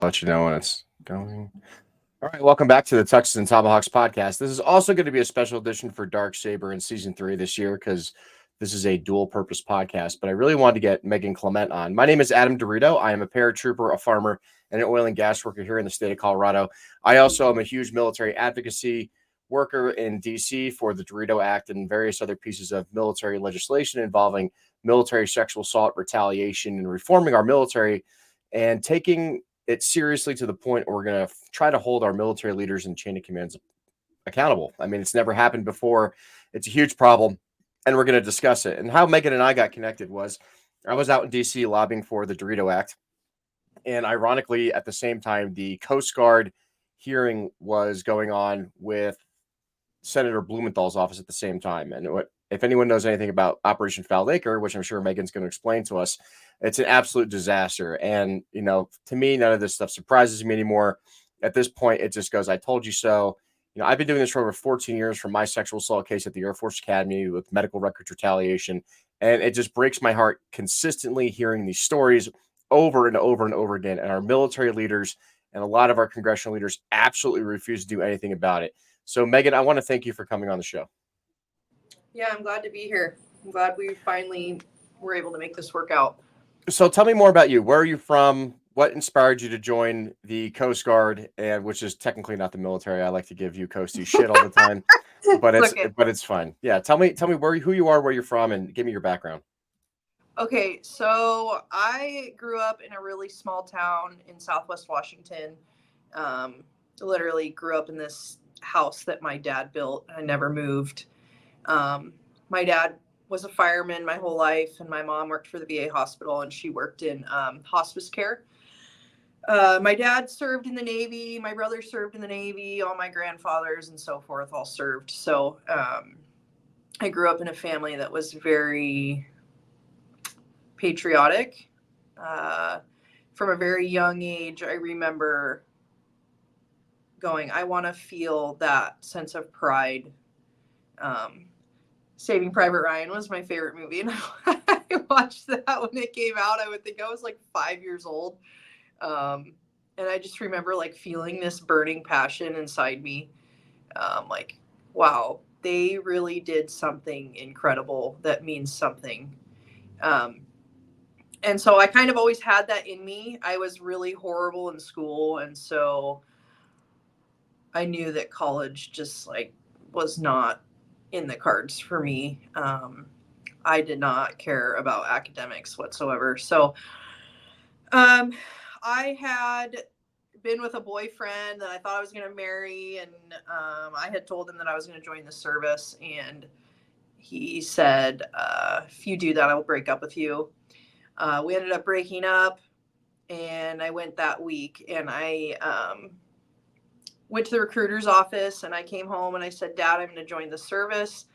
Let you know when it's going. All right, welcome back to the Tuxes and Tomahawks podcast. This is also going to be a special edition for Dark Saber in season 3 this year because this is a dual purpose podcast. But I really wanted to get Meghan Klement on. My name is Adam Dorito. I am a paratrooper, a farmer, and an oil and gas worker here in the state of Colorado. I also am a huge military advocacy worker in DC for the Dorito Act and various other pieces of military legislation involving military sexual assault, retaliation, and reforming our military and taking it seriously to the point where we're going to try to hold our military leaders and chain of commands accountable. I mean, it's never happened before. It's a huge problem, and we're going to discuss it. And how Meghan and I got connected was I was out in DC lobbying for the Dorito Act. And ironically, at the same time, the Coast Guard hearing was going on with Senator Blumenthal's office at the same time. And if anyone knows anything about Operation Foul Acre, which I'm sure Meghan's going to explain to us, it's an absolute disaster. And, to me, none of this stuff surprises me anymore. At this point, it just goes, I told you so. I've been doing this for over 14 years from my sexual assault case at the Air Force Academy with medical records retaliation. And it just breaks my heart consistently hearing these stories over and over and over again. And our military leaders and a lot of our congressional leaders absolutely refuse to do anything about it. So, Meghan, I want to thank you for coming on the show. Yeah, I'm glad to be here. I'm glad we finally were able to make this work out. So tell me more about you. Where are you from? What inspired you to join the Coast Guard, and which is technically not the military? I like to give you Coastie shit all the time, but it's fine. Yeah, tell me who you are, where you're from, and give me your background. Okay, so I grew up in a really small town in Southwest Washington. Literally grew up in this house that my dad built. I never moved. My dad was a fireman my whole life, and my mom worked for the VA hospital, and she worked in hospice care. My dad served in the Navy. My brother served in the Navy. All my grandfathers and so forth all served. So I grew up in a family that was very patriotic. From a very young age, I remember going, I want to feel that sense of pride. Saving Private Ryan was my favorite movie, and I watched that when it came out. I would think I was like 5 years old. And I just remember like feeling this burning passion inside me. Like, wow, they really did something incredible that means something. And so I kind of always had that in me. I was really horrible in school, and so I knew that college just like was not in the cards for me. I did not care about academics whatsoever. So I had been with a boyfriend that I thought I was going to marry, and I had told him that I was going to join the service, and he said, if you do that, I will break up with you. We ended up breaking up, and I went that week, and I went to the recruiter's office, and I came home and I said, Dad, I'm going to join the service.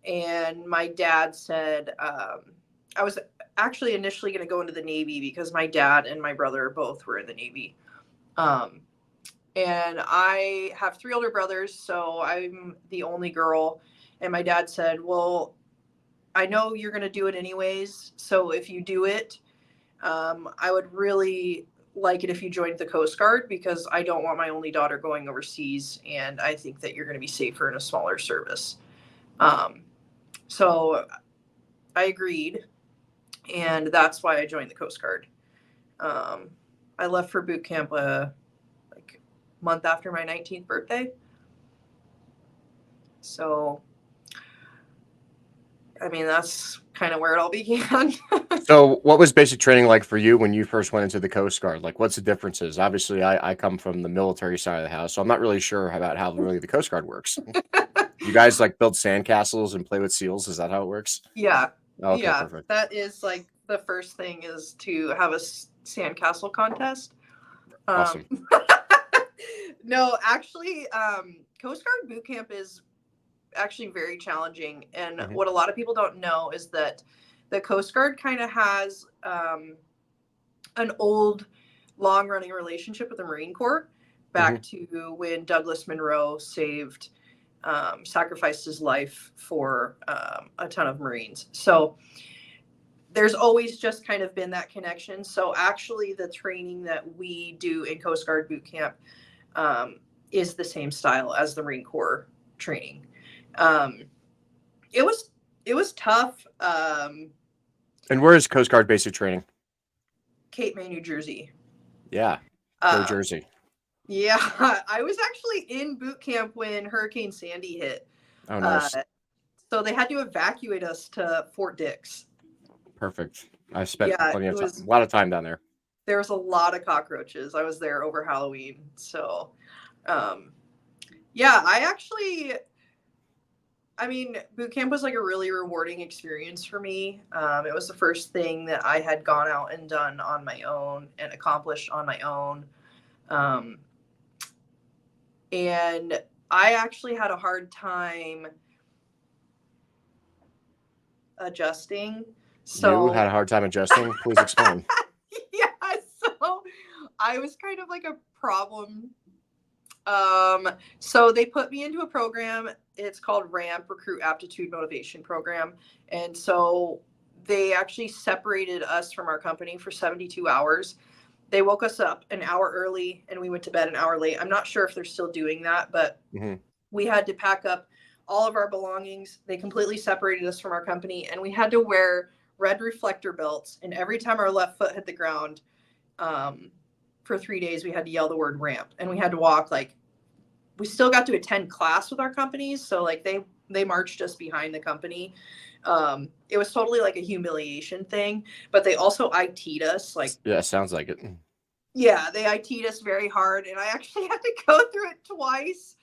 And my dad said, I was actually initially going to go into the Navy because my dad and my brother both were in the Navy. And I have 3 older brothers, so I'm the only girl. And my dad said, well, I know you're going to do it anyways. So if you do it, I would really like it if you joined the Coast Guard, because I don't want my only daughter going overseas, and I think that you're going to be safer in a smaller service. So I agreed, and that's why I joined the Coast Guard. I left for boot camp like a month after my 19th birthday. So, I mean, that's kind of where it all began. So what was basic training like for you when you first went into the Coast Guard? Like, what's the differences? Obviously, I come from the military side of the house, so I'm not really sure about how really the Coast Guard works. You guys like build sandcastles and play with seals? Is that how it works? Yeah. Okay, yeah. perfect. That is like the first thing is to have a sandcastle contest. Awesome. No, actually, Coast Guard boot camp is actually very challenging. And what a lot of people don't know is that the Coast Guard kind of has an old, long-running relationship with the Marine Corps back to when Douglas Monroe sacrificed his life for a ton of Marines. So there's always just kind of been that connection. So actually the training that we do in Coast Guard boot camp is the same style as the Marine Corps training. It was tough. And where is Coast Guard basic training? Cape May, New Jersey. Yeah, go Jersey. Yeah, I was actually in boot camp when Hurricane Sandy hit. Oh, nice. So they had to evacuate us to Fort Dix. Perfect. I spent a lot of time down there. There was a lot of cockroaches. I was there over Halloween. So, yeah, boot camp was like a really rewarding experience for me. It was the first thing that I had gone out and done on my own and accomplished on my own. And I actually had a hard time adjusting. So you had a hard time adjusting? Please explain. Yeah, so I was kind of like a problem. So they put me into a program. It's called RAMP, Recruit Aptitude Motivation Program. And so they actually separated us from our company for 72 hours. They woke us up an hour early and we went to bed an hour late. I'm not sure if they're still doing that, but we had to pack up all of our belongings. They completely separated us from our company, and we had to wear red reflector belts. And every time our left foot hit the ground, for 3 days, we had to yell the word ramp, and we had to walk we still got to attend class with our companies. So like they marched us behind the company. It was totally like a humiliation thing, but they also IT'd us. Yeah, sounds like it. Yeah, they IT'd us very hard, and I actually had to go through it twice.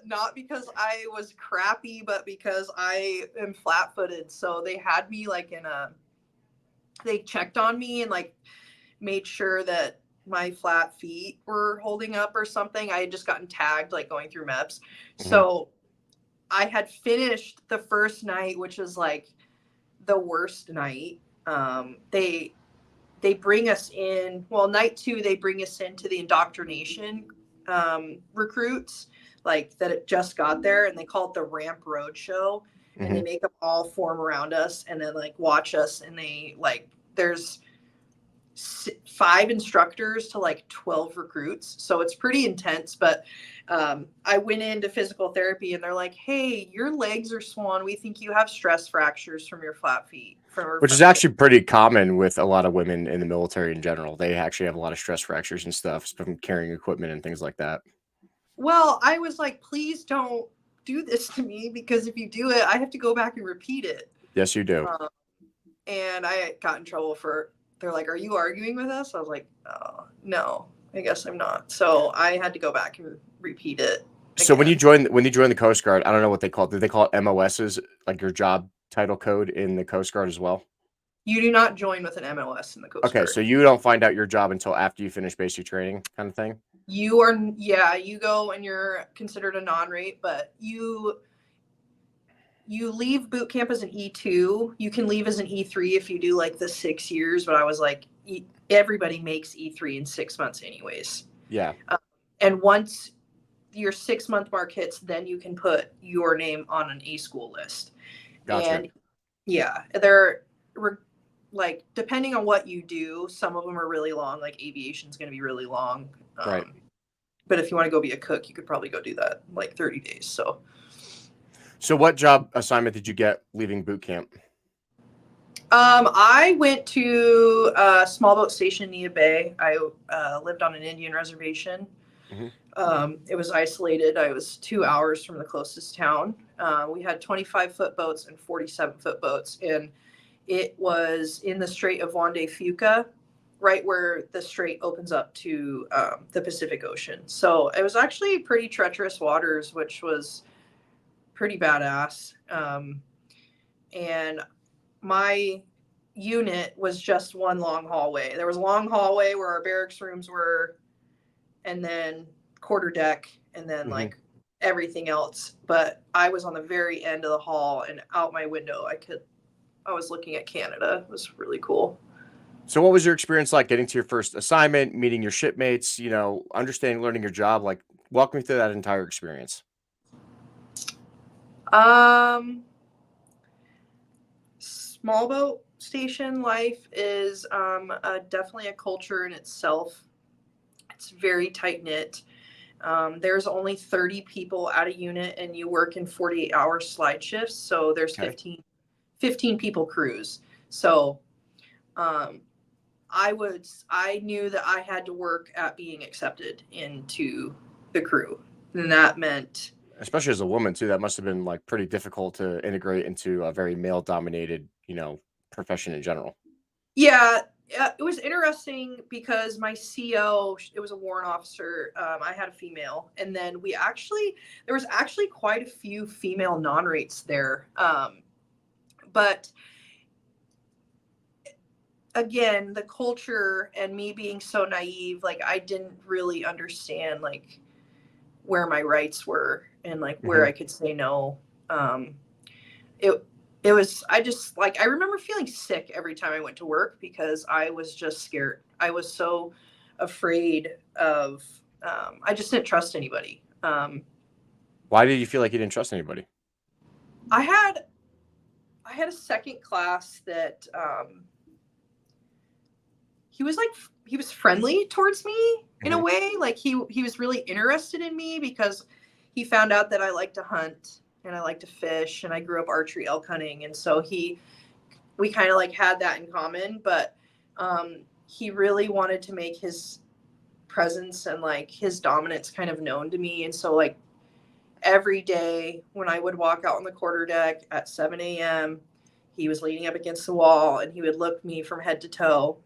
Not because I was crappy, but because I am flat-footed. So they had me they checked on me and made sure that my flat feet were holding up or something. I had just gotten tagged going through MEPS. So I had finished the first night, which was the worst night. They bring us in, night 2, they bring us into the indoctrination recruits that it just got there, and they call it the Ramp Road Show. And they make them all form around us and then watch us, and they there's 5 instructors to 12 recruits. So it's pretty intense. But I went into physical therapy and they're like, hey, your legs are swollen. We think you have stress fractures from your flat feet. Which is actually pretty common with a lot of women in the military in general. They actually have a lot of stress fractures and stuff from carrying equipment and things like that. Well, I was like, please don't do this to me, because if you do it, I have to go back and repeat it. Yes, you do. And I got in trouble they're like, are you arguing with us? I was like, oh, no, I guess I'm not. So I had to go back and repeat it again. So when you join the Coast Guard, I don't know what they call it. Did they call it MOSs, like your job title code in the Coast Guard as well? You do not join with an MOS in the Coast Guard. Okay, so you don't find out your job until after you finish basic training, kind of thing? You go and you're considered a non-rate, but you leave boot camp as an E2. You can leave as an E3 if you do the 6 years, but I was everybody makes E3 in 6 months anyways. Yeah. And once your 6-month mark hits, then you can put your name on an A school list. Gotcha. And yeah, they're depending on what you do, some of them are really long. Aviation's going to be really long. Right. But if you want to go be a cook, you could probably go do that 30 days. So what job assignment did you get leaving boot camp? I went to a small boat station in Nia Bay. I lived on an Indian reservation. It was isolated. I was 2 hours from the closest town. We had 25-foot boats and 47-foot boats, and it was in the Strait of Juan de Fuca, right where the strait opens up to the Pacific Ocean. So it was actually pretty treacherous waters, which was pretty badass. And my unit was just one long hallway. There was a long hallway where our barracks rooms were, and then quarter deck, and then everything else. But I was on the very end of the hall, and out my window I was looking at Canada. It was really cool. So what was your experience like getting to your first assignment, meeting your shipmates, understanding, learning your job? Walk me through that entire experience. Small boat station life is definitely a culture in itself. It's very tight knit. There's only 30 people at a unit, and you work in 48-hour slide shifts. So there's Okay. 15 people crews. So um, I knew that I had to work at being accepted into the crew. And that meant, Especially as a woman too, that must have been like pretty difficult to integrate into a very male dominated, profession in general. yeah, it was interesting because my CO, it was a warrant officer. I had a female, and then there was actually quite a few female non-rates there. But again, the culture and me being so naive, like I didn't really understand like where my rights were and like where Mm-hmm. I could say no. Um, it it was I just like I remember feeling sick every time I went to work because I was just scared. I was so afraid of. I just didn't trust anybody. Why did you feel like you didn't trust anybody? I had I had a second class that he was friendly towards me in a Mm-hmm. way. Like he was really interested in me because he found out that I like to hunt and I like to fish and I grew up archery elk hunting, and so we kind of like had that in common. But he really wanted to make his presence and like his dominance kind of known to me, and so like every day when I would walk out on the quarterdeck at 7 a.m., he was leaning up against the wall and he would look me from head to toe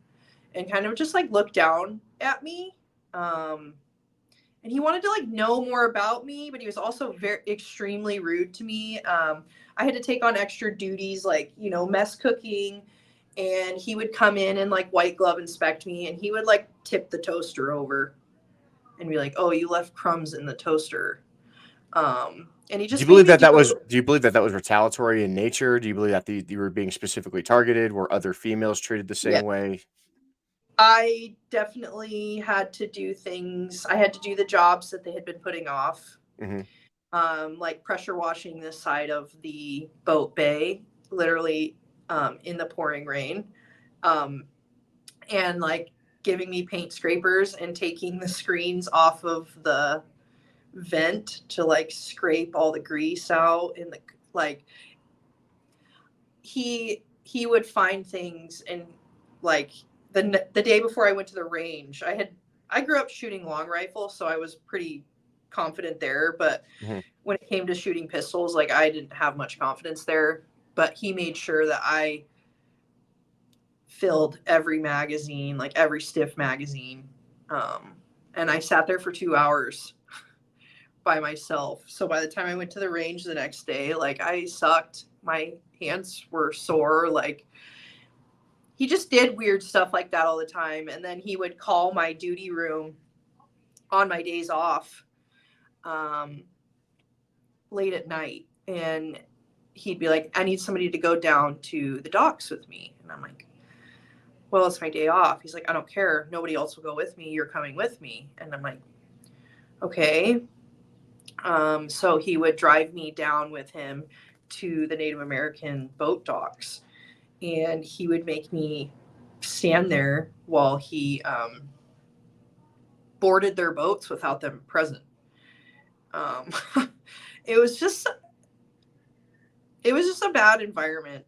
and kind of just like look down at me. Um, and he wanted to like know more about me, but he was also very extremely rude to me. I had to take on extra duties like, mess cooking, and he would come in and like white glove inspect me, and he would like tip the toaster over and be like, "Oh, you left crumbs in the toaster." And he Do you just made believe me that do that was? Do you believe that that was retaliatory in nature? Do you believe that you were being specifically targeted? Were other females treated the Yeah. same way? I definitely had to do things. I had to do the jobs that they had been putting off, Mm-hmm. like pressure washing the side of the boat bay, literally in the pouring rain, um, and like giving me paint scrapers and taking the screens off of the vent to like scrape all the grease out. And like he would find things, and like the day before I went to the range, I grew up shooting long rifle, so I was pretty confident there. But Mm-hmm. when it came to shooting pistols, like I didn't have much confidence there. But he made sure that I filled every magazine, like every stiff magazine. Um, and I sat there for 2 hours by myself. So by the time I went to the range the next day, like I sucked. My hands were sore. Like he just did weird stuff like that all the time. And then he would call my duty room on my days off um, late at night. And he'd be like, "I need somebody to go down to the docks with me." And I'm like, "Well, it's my day off." He's like, "I don't care. Nobody else will go with me. You're coming with me." And I'm like, "Okay." So he would drive me down with him to the Native American boat docks, and he would make me stand there while he boarded their boats without them present. Um, it was just a bad environment.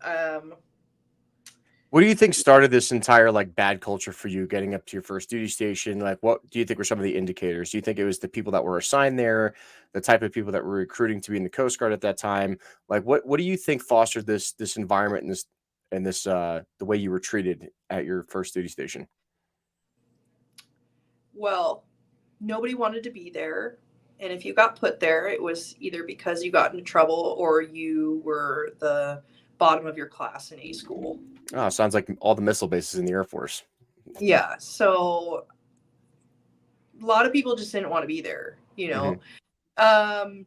What do you think started this entire like bad culture for you getting up to your first duty station? Like, what do you think were some of the indicators? Do you think it was the people that were assigned there, the type of people that were recruiting to be in the Coast Guard at that time? Like, what do you think fostered this environment and this the way you were treated at your first duty station? Well, nobody wanted to be there. And if you got put there, it was either because you got into trouble or you were the bottom of your class in A school. Oh, sounds like all the missile bases in the Air Force. Yeah. So a lot of people just didn't want to be there, you Hmm. know. Um,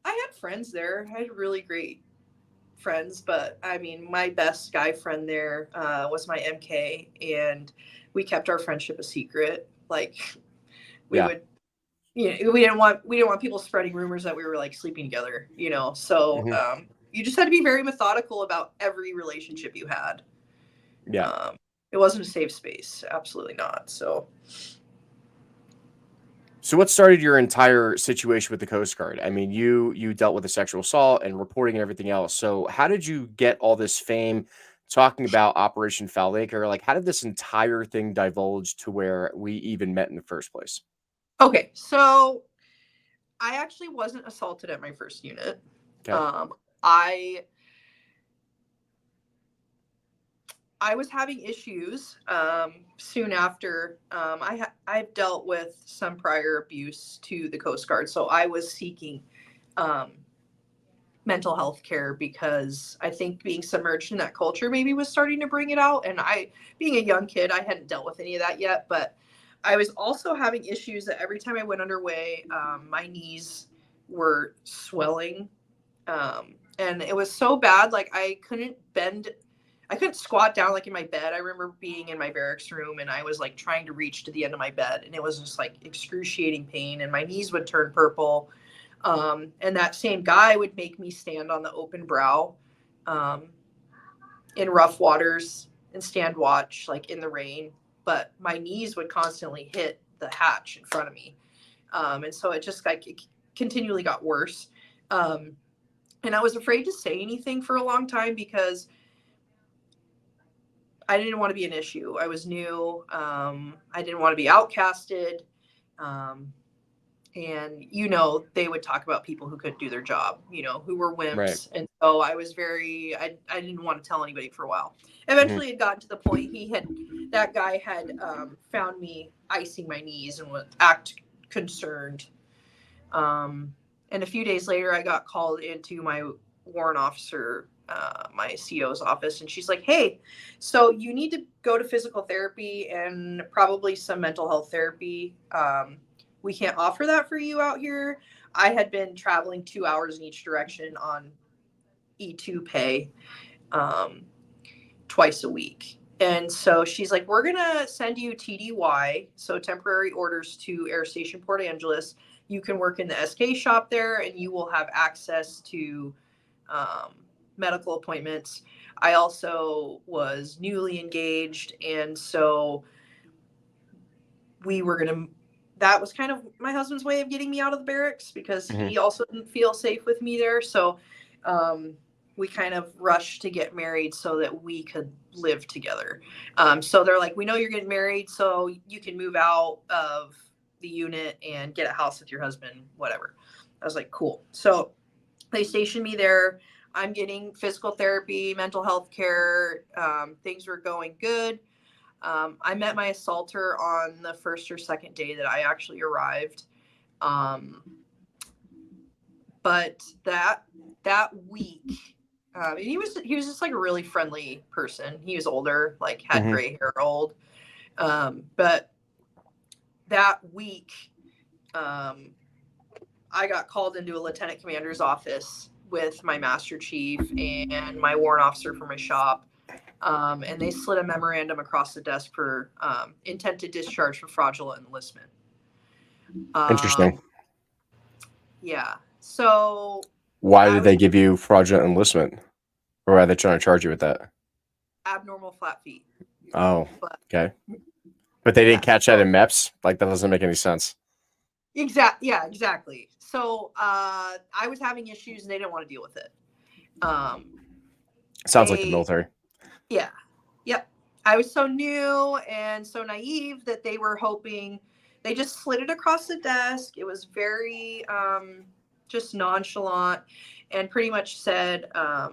I had friends there. I had really great friends, but I mean, my best guy friend there was my MK, and we kept our friendship a secret. Like we Yeah. would, we didn't want people spreading rumors that we were like sleeping together, you know. So Hmm. you just had to be very methodical about every relationship you had. Yeah. It wasn't a safe space. Absolutely not. So what started your entire situation with the Coast Guard? I mean, you dealt with a sexual assault and reporting and everything else. So how did you get all this fame talking about Operation Foul Acre? Like, how did this entire thing divulge to where we even met in the first place? okay, so I actually wasn't assaulted at my first unit. Okay. I was having issues soon after. I've dealt with some prior abuse to the Coast Guard, so I was seeking mental health care because I think being submerged in that culture maybe was starting to bring it out. And being a young kid, I hadn't dealt with any of that yet, but I was also having issues that every time I went underway, my knees were swelling. And it was so bad, like I couldn't squat down like in my bed. I remember being in my barracks room and I was like trying to reach to the end of my bed and it was just like excruciating pain and my knees would turn purple. And that same guy would make me stand on the open brow in rough waters and stand watch like in the rain. But my knees would constantly hit the hatch in front of me. And so it just like it continually got worse. And I was afraid to say anything for a long time because I didn't want to be an issue. I was new. I didn't want to be outcasted. And, they would talk about people who couldn't do their job, who were wimps. Right. And so I was I didn't want to tell anybody for a while. Eventually it got to the point that guy had found me icing my knees and would act concerned. And a few days later, I got called into my warrant officer, my CO's office, and she's like, "Hey, so you need to go to physical therapy and probably some mental health therapy. We can't offer that for you out here." I had been traveling 2 hours in each direction on E2 pay twice a week. And so she's like, "We're going to send you TDY, so temporary orders to Air Station Port Angeles. You can work in the SK shop there and you will have access to medical appointments." I also was newly engaged. And so that was kind of my husband's way of getting me out of the barracks because he also didn't feel safe with me there. So we kind of rushed to get married so that we could live together. So they're like, "We know you're getting married, so you can move out of the unit and get a house with your husband, whatever." I was like, "Cool." So they stationed me there. I'm getting physical therapy, mental health care. Things were going good. I met my assaulter on the first or second day that I actually arrived. But that week, and he was just like a really friendly person. He was older, like had gray hair, old. But that week, I got called into a lieutenant commander's office with my master chief and my warrant officer for my shop. And they slid a memorandum across the desk for intent to discharge for fraudulent enlistment. Interesting. Yeah. So why did they give you fraudulent enlistment? Or are they trying to charge you with that? Abnormal flat feet. Oh, okay. But they didn't catch that in MEPS? Like, that doesn't make any sense. Yeah, exactly. So I was having issues and they didn't want to deal with it. Sounds like the military. Yeah. Yep. I was so new and so naive that they were hoping. They just slid it across the desk. It was very just nonchalant and pretty much said, "I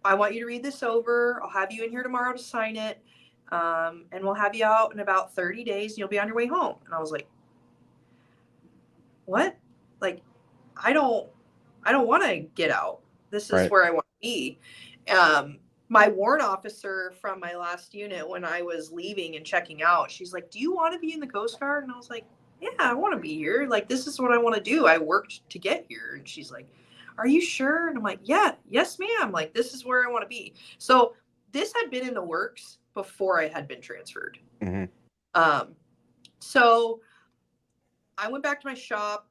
want you to read this over. I'll have you in here tomorrow to sign it. And we'll have you out in about 30 days and you'll be on your way home." And I was like, "What? Like, I don't want to get out. This is where I want to be." My warrant officer from my last unit, when I was leaving and checking out, she's like, "Do you want to be in the Coast Guard?" And I was like, "Yeah, I want to be here. Like, this is what I want to do. I worked to get here." And she's like, "Are you sure?" And I'm like, "Yeah, yes, ma'am. Like, this is where I want to be." So this had been in the works before I had been transferred. So I went back to my shop,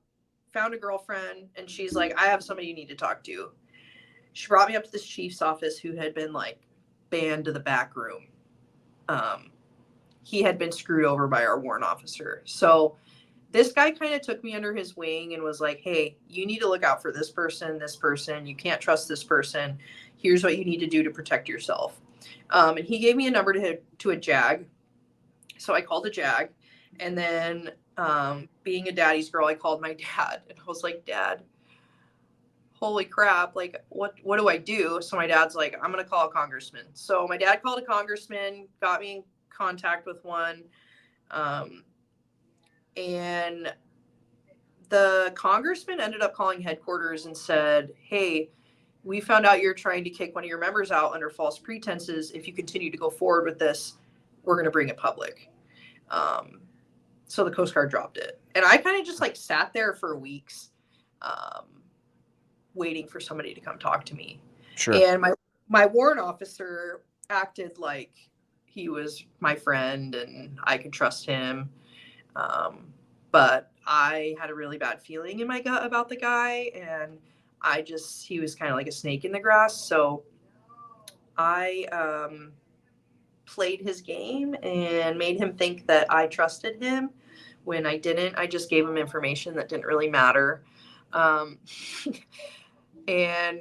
found a girlfriend, and she's like, I have somebody you need to talk to. She brought me up to this chief's office who had been like banned to the back room. He had been screwed over by our warrant officer. So this guy kind of took me under his wing and was like, hey, you need to look out for this person, this person. You can't trust this person. Here's what you need to do to protect yourself. And he gave me a number to a JAG. So I called a JAG. And then being a daddy's girl, I called my dad. And I was like, Dad, holy crap, like, what do I do? So my dad's like, I'm going to call a congressman. So my dad called a congressman, got me in contact with one. And the congressman ended up calling headquarters and said, hey, we found out you're trying to kick one of your members out under false pretenses. If you continue to go forward with this, we're going to bring it public. So the Coast Guard dropped it. And I kind of just like sat there for weeks, waiting for somebody to come talk to me. Sure. And my warrant officer acted like he was my friend and I could trust him. But I had a really bad feeling in my gut about the guy, and he was kind of like a snake in the grass. So I played his game and made him think that I trusted him when I didn't. I just gave him information that didn't really matter. And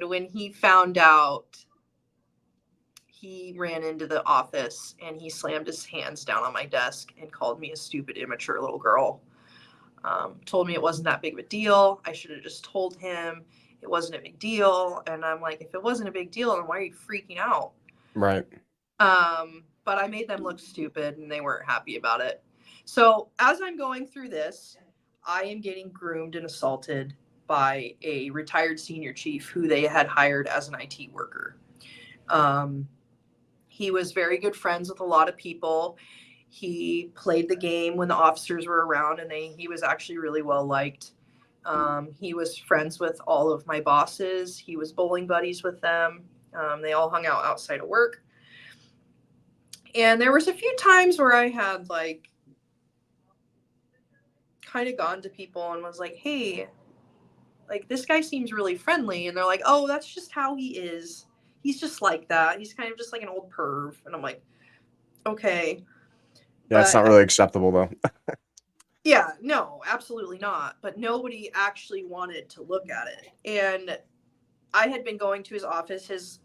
when he found out, he ran into the office and he slammed his hands down on my desk and called me a stupid, immature little girl. Told me it wasn't that big of a deal. I should have just told him it wasn't a big deal. And I'm like, if it wasn't a big deal, then why are you freaking out? Right. But I made them look stupid and they weren't happy about it. So as I'm going through this, I am getting groomed and assaulted by a retired senior chief who they had hired as an IT worker. He was very good friends with a lot of people. He played the game when the officers were around, and he was actually really well liked. He was friends with all of my bosses. He was bowling buddies with them. They all hung out outside of work. And there was a few times where I had like kind of gone to people and was like, hey, like this guy seems really friendly. And they're like, oh, that's just how he is. He's just like that. He's kind of just like an old perv. And I'm like, okay. Yeah, it's not really acceptable though. Yeah, no, absolutely not. But nobody actually wanted to look at it. And I had been going to his office.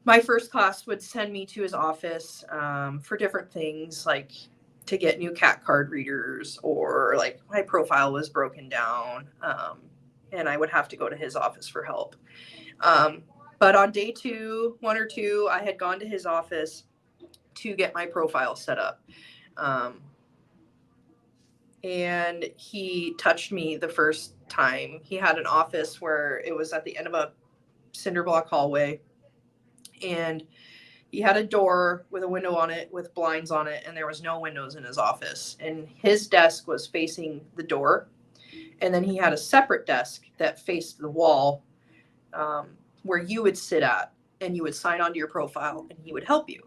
My first class would send me to his office for different things, like to get new CAT card readers, or like my profile was broken down. And I would have to go to his office for help. But on day 1 or 2, I had gone to his office to get my profile set up. And he touched me the first time. He had an office where it was at the end of a cinder block hallway. And he had a door with a window on it with blinds on it, and there was no windows in his office. And his desk was facing the door. And then he had a separate desk that faced the wall, where you would sit at, and you would sign onto your profile, and he would help you.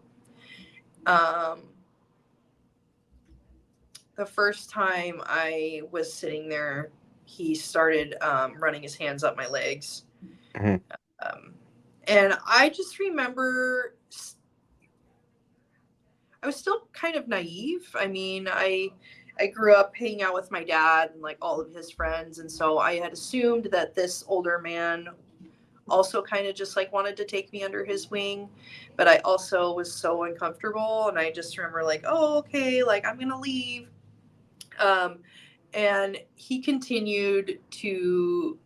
The first time I was sitting there, he started running his hands up my legs. Mm-hmm. And I just remember I was still kind of naive. I mean, I grew up hanging out with my dad and like all of his friends. And so I had assumed that this older man also kind of just like wanted to take me under his wing. But I also was so uncomfortable. And I just remember like, oh, okay, like I'm going to leave. And he continued to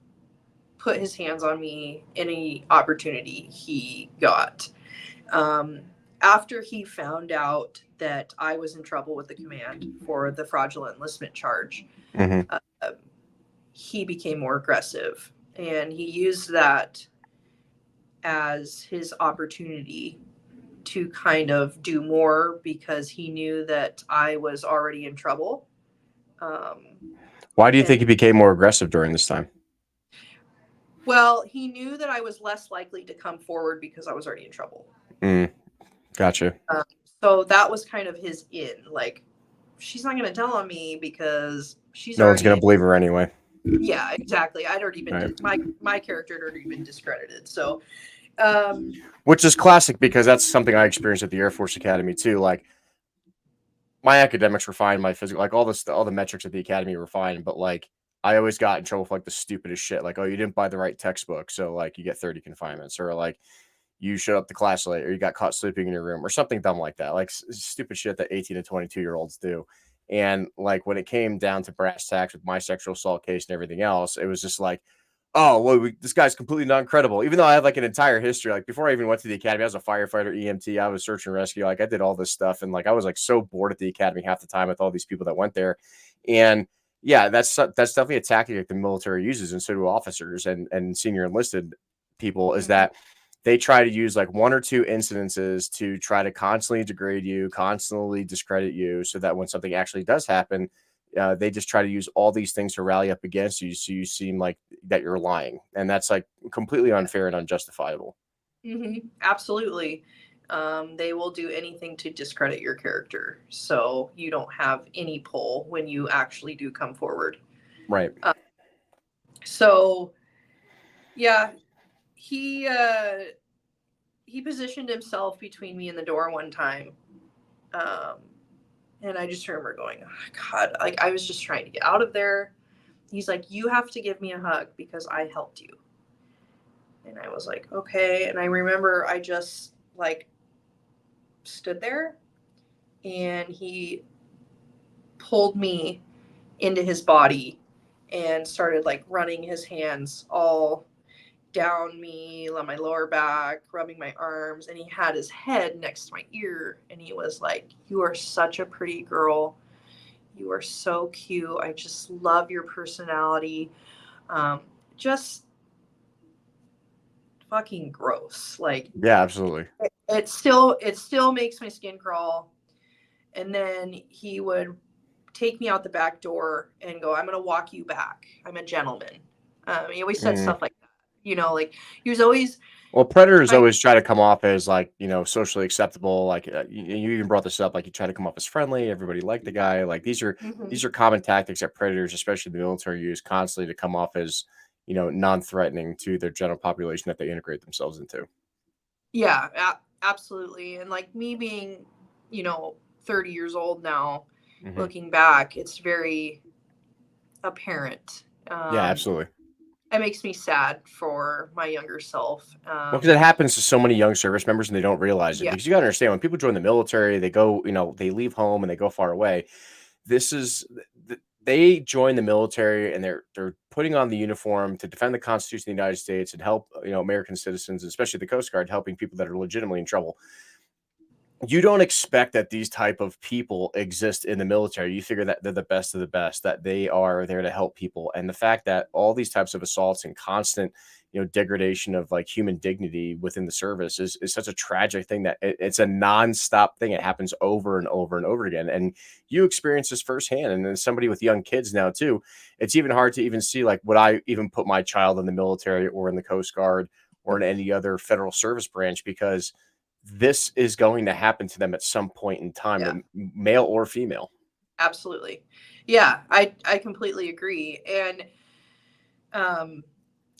put his hands on me any opportunity he got. After he found out that I was in trouble with the command for the fraudulent enlistment charge, Mm-hmm. He became more aggressive, and he used that as his opportunity to kind of do more because he knew that I was already in trouble. Why do you think he became more aggressive during this time? Well, he knew that I was less likely to come forward because I was already in trouble. Gotcha. So that was kind of his in. Like, she's not going to tell on me because she's no one's going to believe her anyway. Yeah, exactly. I'd already been Right. my character had already been discredited. So, Which is classic because that's something I experienced at the Air Force Academy too. Like my academics were fine, my physical, like all the metrics at the academy were fine, but like I always got in trouble for like the stupidest shit. Like, oh, you didn't buy the right textbook, so like you get 30 confinements, or like you showed up to class late, or you got caught sleeping in your room, or something dumb like that. Like stupid shit that 18 to 22-year-olds do. And like when it came down to brass tacks with my sexual assault case and everything else, it was just like, oh, well, this guy's completely non credible. Even though I had like an entire history, like before I even went to the academy, I was a firefighter, EMT, I was search and rescue, like I did all this stuff, and like I was like so bored at the academy half the time with all these people that went there, and yeah, that's definitely a tactic that the military uses, and so do officers and senior enlisted people, is mhm, that they try to use like one or two incidences to try to constantly degrade you, constantly discredit you, so that when something actually does happen, they just try to use all these things to rally up against you, so you seem like that you're lying, and that's like completely yeah, unfair and unjustifiable. absolutely. They will do anything to discredit your character, so you don't have any pull when you actually do come forward. Right. Uh, so yeah, he uh, he positioned himself between me and the door one time, um, and I just remember going, oh, God, like I was just trying to get out of there. He's like, you have to give me a hug because I helped you. And I was like, okay. And I remember I just like stood there and he pulled me into his body and started like running his hands all down me, on my lower back, rubbing my arms. And he had his head next to my ear and he was like, you are such a pretty girl. You are so cute. I just love your personality. Just fucking gross. Like Yeah, absolutely. it still makes my skin crawl. And then he would take me out the back door and go, I'm gonna walk you back. I'm a gentleman. He always said Mhm. stuff like that. Like he was always Well, predators trying. always try to come off as like, socially acceptable. Like you even brought this up, like you try to come off as friendly. Everybody liked the guy. Like Mhm. these are common tactics that predators, especially the military, use constantly to come off as non-threatening to their general population that they integrate themselves into. Yeah, absolutely. And like me being, you know, 30 years old now, Hmm. looking back, it's very apparent. Yeah, absolutely. It makes me sad for my younger self. Well, because it happens to so many young service members and they don't realize it. Yeah, Because you got to understand, when people join the military, they go, they leave home and they go far away. This is they join the military and they're putting on the uniform to defend the Constitution of the United States and help American citizens, especially the Coast Guard, helping people that are legitimately in trouble. You don't expect that these type of people exist in the military. You figure that they're the best of the best, that they are there to help people. And the fact that all these types of assaults and constant, degradation of like human dignity within the service is such a tragic thing that it's a nonstop thing. It happens over and over and over again. And you experience this firsthand. And then somebody with young kids now too, it's even hard to even see like, would I even put my child in the military or in the Coast Guard or in any other federal service branch, because this is going to happen to them at some point in time, yeah, male or female. absolutely. Yeah, I completely agree. And um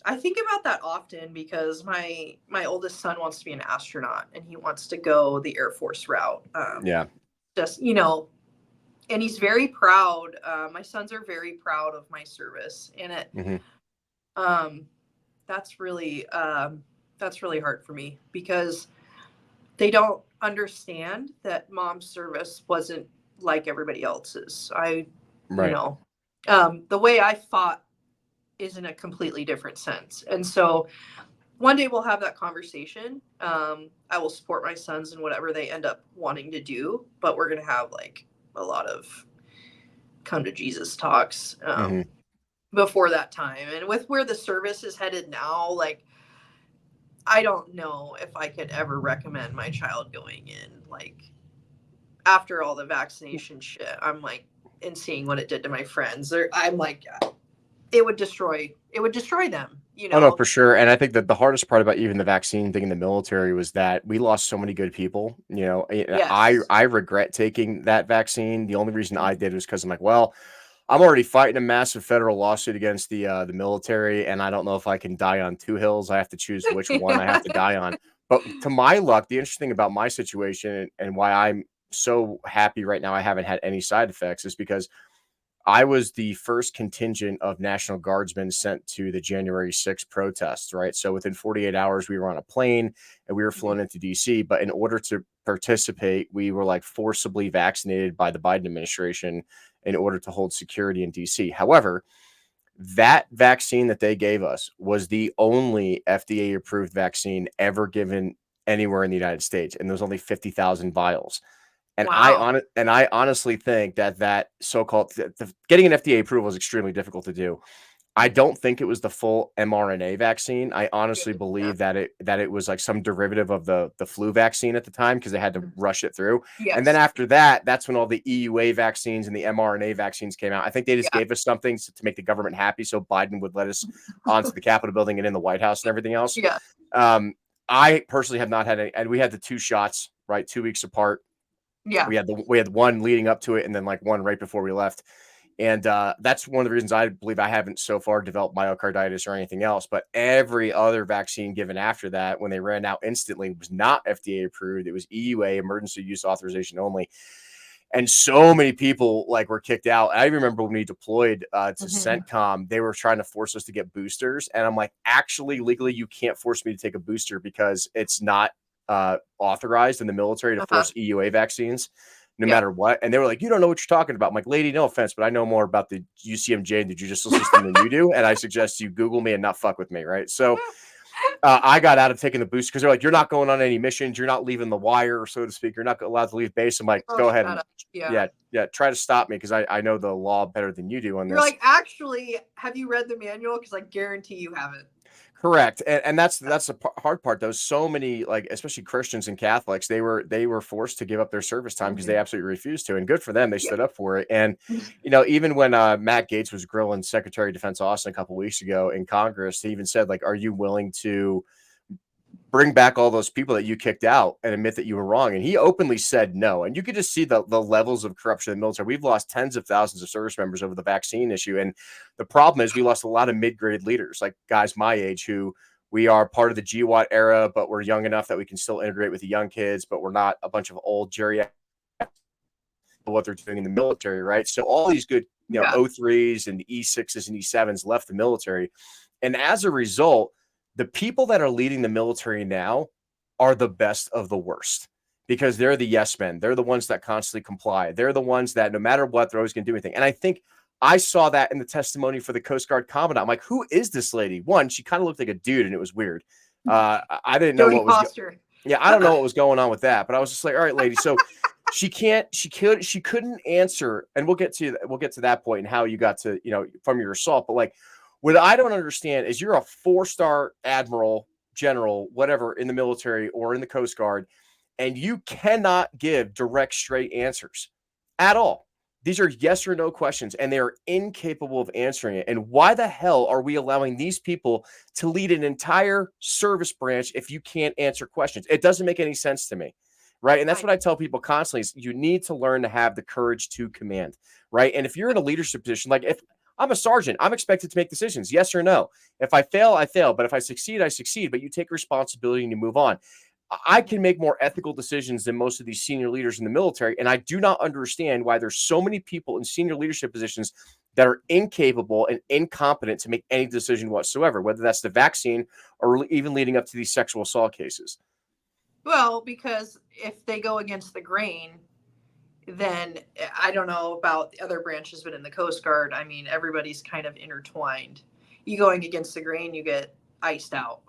I think about that often because my oldest son wants to be an astronaut and he wants to go the Air Force route. Yeah. Just, and he's very proud. My sons are very proud of my service, and Hmm. um, that's really that's really hard for me because they don't understand that mom's service wasn't like everybody else's. You Right. know, the way I fought is in a completely different sense, and so one day we'll have that conversation. I will support my sons in whatever they end up wanting to do, but we're gonna have like a lot of come to Jesus talks Hmm. before that time. And with where the service is headed now, like I don't know if I could ever recommend my child going in. Like after all the vaccination shit, I'm like, and seeing what it did to my friends, I'm like, it would destroy them. Oh no, for sure. And I think that the hardest part about even the vaccine thing in the military was that we lost so many good people. I Yes. I regret taking that vaccine. The only reason I did was because I'm like, well, I'm already fighting a massive federal lawsuit against the military, and I don't know if I can die on two hills. I have to choose which one I have to die on. But to my luck, the interesting thing about my situation and why I'm so happy right now I haven't had any side effects is because I was the first contingent of National Guardsmen sent to the January 6th protests, right? So within 48 hours, we were on a plane and we were flown into DC. But in order to participate, we were like forcibly vaccinated by the Biden administration in order to hold security in DC. However, that vaccine that they gave us was the only FDA approved vaccine ever given anywhere in the United States. And there was only 50,000 vials. And Wow. I honestly think that so-called getting an FDA approval is extremely difficult to do. I don't think it was the full mRNA vaccine. I honestly Good. Yeah. believe that it was like some derivative of the flu vaccine at the time because they had to rush it through. And then Yes. after that, that's when all the EUA vaccines and the mRNA vaccines came out. I think they just Yeah. gave us something to make the government happy so Biden would let us onto the Capitol building and in the White House and everything else. Yeah. I personally have not had any, and we had the 2 shots, right, 2 weeks apart. Yeah. We had one leading up to it and then like one right before we left. And that's one of the reasons I believe I haven't so far developed myocarditis or anything else. But every other vaccine given after that, when they ran out instantly, was not FDA approved. It was EUA, emergency use authorization only. And so many people like were kicked out. I remember when we deployed to CENTCOM, they were trying to force us to get boosters. And I'm like, actually, legally, you can't force me to take a booster because it's not authorized in the military to force EUA vaccines no matter what. And they were like, you don't know what you're talking about. I'm like, lady, no offense, but I know more about the UCMJ and the judicial system than you do. And I suggest you Google me and not fuck with me. Right. So I got out of taking the booster because they're like, you're not going on any missions. You're not leaving the wire, so to speak. You're not allowed to leave base. I'm like, go ahead. And, yeah. Try to stop me because I know the law better than you do on You're this. like, actually, have you read the manual? Because I guarantee you haven't. Correct. And that's the hard part though. So many, like, especially Christians and Catholics, they were forced to give up their service time because they absolutely refused to. And good for them. They stood up for it. And, even when Matt Gaetz was grilling Secretary of Defense Austin a couple of weeks ago in Congress, he even said, like, are you willing to bring back all those people that you kicked out and admit that you were wrong? And he openly said no. And you could just see the levels of corruption in the military. We've lost tens of thousands of service members over the vaccine issue. And the problem is we lost a lot of mid-grade leaders, like guys my age who we are part of the GWAT era, but we're young enough that we can still integrate with the young kids, but we're not a bunch of old geriatrics what they're doing in the military, right? So all these good, O3s and E6s and E7s left the military. And as a result, the people that are leading the military now are the best of the worst because they're the yes men. They're the ones that constantly comply. They're the ones that no matter what, they're always going to do anything. And I think I saw that in the testimony for the Coast Guard Commandant. I'm like, who is this lady? One, she kind of looked like a dude and it was weird. I didn't know what was I don't know what was going on with that, but I was just like, all right, lady. So she couldn't answer. And we'll get to that point and how you got to, from your assault, but like, what I don't understand is you're a 4-star admiral, general, whatever in the military or in the Coast Guard, and you cannot give direct, straight answers at all. These are yes or no questions, and they are incapable of answering it. And why the hell are we allowing these people to lead an entire service branch if you can't answer questions? It doesn't make any sense to me. Right. And that's what I tell people constantly is you need to learn to have the courage to command. Right. And if you're in a leadership position, like if I'm a sergeant, I'm expected to make decisions, yes or no. If I fail, I fail. But if I succeed, I succeed. But you take responsibility and you move on. I can make more ethical decisions than most of these senior leaders in the military. And I do not understand why there's so many people in senior leadership positions that are incapable and incompetent to make any decision whatsoever, whether that's the vaccine or even leading up to these sexual assault cases. Well, because if they go against the grain, then I don't know about the other branches, but in the Coast Guard, I mean, everybody's kind of intertwined. You going against the grain, you get iced out.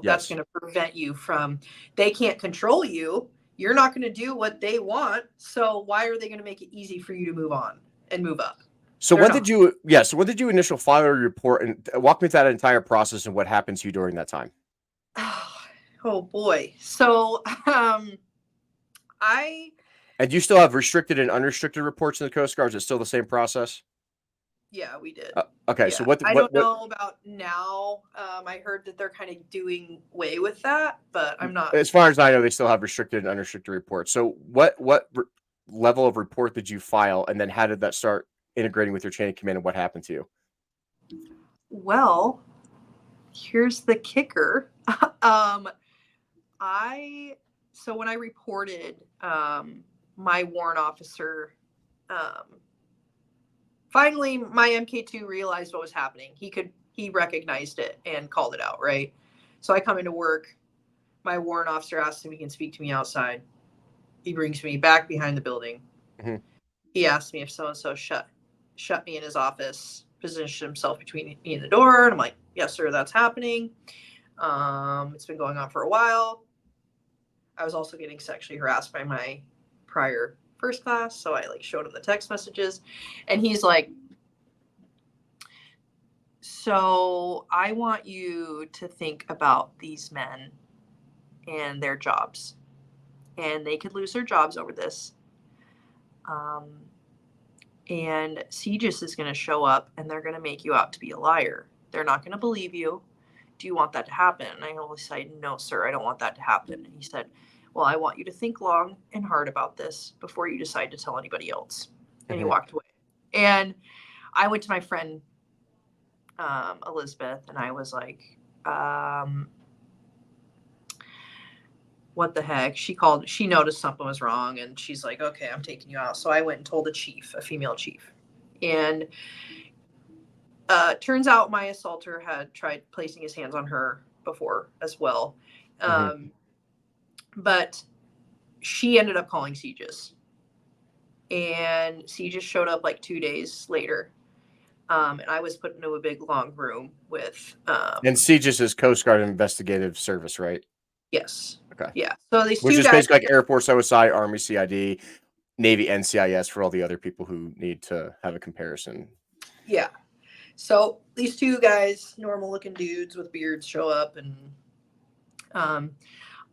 That's going to prevent you from, they can't control you. You're not going to do what they want. So why are they going to make it easy for you to move on and move up? So when did you initial file a report and walk me through that entire process and what happened to you during that time? Oh boy. So, And you still have restricted and unrestricted reports in the Coast Guard? Is it still the same process? Yeah, we did. Okay. Yeah. So I don't know about now. I heard that they're kind of doing away with that, but I'm not. As far as I know, they still have restricted and unrestricted reports. So what level of report did you file? And then how did that start integrating with your chain of command, and what happened to you? Well, here's the kicker. So when I reported, my warrant officer, finally my MK2 realized what was happening. He recognized it and called it out, right? So I come into work. My warrant officer asks if he can speak to me outside. He brings me back behind the building. Mm-hmm. He asked me if so-and-so shut me in his office, positioned himself between me and the door. And I'm like, yes, sir, that's happening. It's been going on for a while. I was also getting sexually harassed by my prior first class. So I showed him the text messages, and he's like, so I want you to think about these men and their jobs, and they could lose their jobs over this. And CGIS is going to show up, and they're going to make you out to be a liar. They're not going to believe you. Do you want that to happen? And I always said, no, sir, I don't want that to happen. And he said, well, I want you to think long and hard about this before you decide to tell anybody else. And he walked away. And I went to my friend, Elizabeth, and I was like, what the heck? She noticed something was wrong, and she's like, okay, I'm taking you out. So I went and told a chief, a female chief. And turns out my assaulter had tried placing his hands on her before as well. But she ended up calling CGIS. And CGIS showed up 2 days later. And I was put into a big long room with. And CGIS is Coast Guard Investigative Service, right? Yes. Okay. Yeah. So these Which two is guys, basically like Air Force OSI, Army CID, Navy NCIS for all the other people who need to have a comparison. Yeah. So these two guys, normal looking dudes with beards, show up, and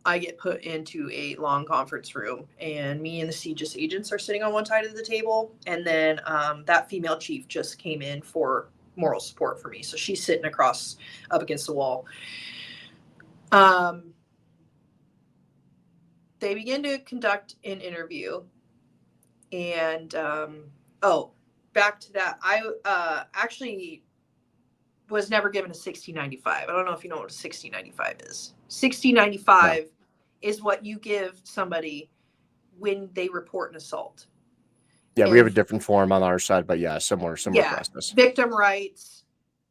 I get put into a long conference room, and me and the CGIS agents are sitting on one side of the table. And then that female chief just came in for moral support for me. So she's sitting up against the wall. They begin to conduct an interview. And, back to that. I actually was never given a 1695. I don't know if you know what a 1695 is. 1695 is what you give somebody when they report an assault. Yeah, we have a different form on our side, but yeah, similar process. Victim rights,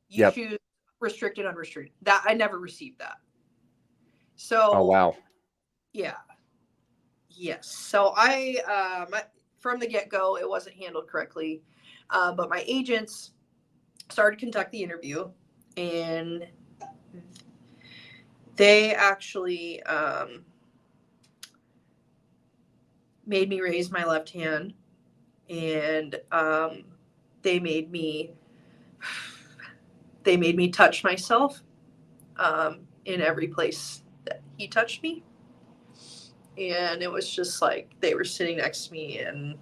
you choose restricted, unrestricted. That I never received that. So oh wow. Yeah. Yes. So I from the get-go, it wasn't handled correctly. But my agents started to conduct the interview, and they actually made me raise my left hand, and they made me touch myself in every place that he touched me. And it was just like they were sitting next to me, and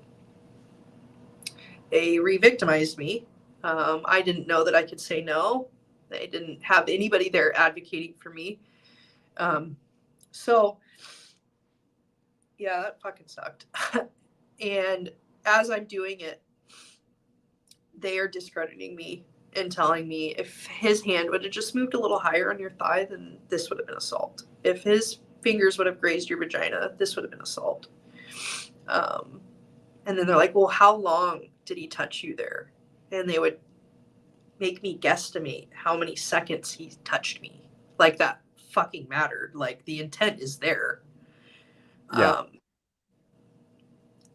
they re-victimized me. I didn't know that I could say no. They didn't have anybody there advocating for me. So, yeah, that fucking sucked. And as I'm doing it, they are discrediting me and telling me if his hand would have just moved a little higher on your thigh, then this would have been assault. If his fingers would have grazed your vagina, this would have been assault. And then they're like, well, how long did he touch you there? And they would make me guesstimate how many seconds he touched me. Like that fucking mattered. Like the intent is there. Yeah.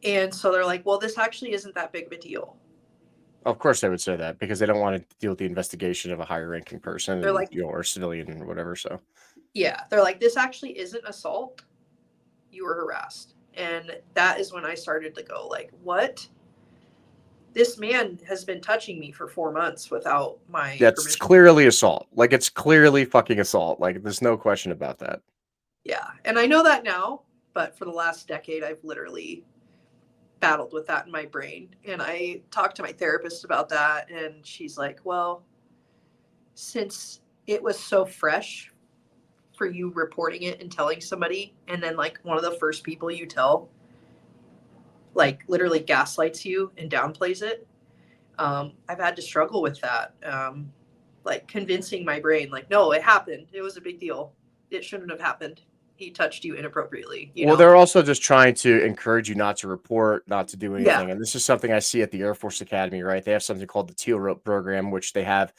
And so they're like, well, this actually isn't that big of a deal. Of course they would say that, because they don't want to deal with the investigation of a higher ranking person, They're like, or civilian or whatever. So yeah, they're like, this actually isn't assault. You were harassed. And that is when I started to go like, what? This man has been touching me for 4 months without my that's permission. clearly assault. Like, it's clearly fucking assault. Like, there's no question about that. Yeah. And I know that now, but for the last decade, I've literally battled with that in my brain. And I talked to my therapist about that, and she's like, well, since it was so fresh for you reporting it and telling somebody, and then like one of the first people you tell like literally gaslights you and downplays it, I've had to struggle with that. Like convincing my brain, like, no, it happened. It was a big deal. It shouldn't have happened. He touched you inappropriately, you Well, know? they're also just trying to encourage you not to report, not to do Yeah. anything. And this is something I see at the Air Force Academy, right? They have something called the Teal Rope Program, which they have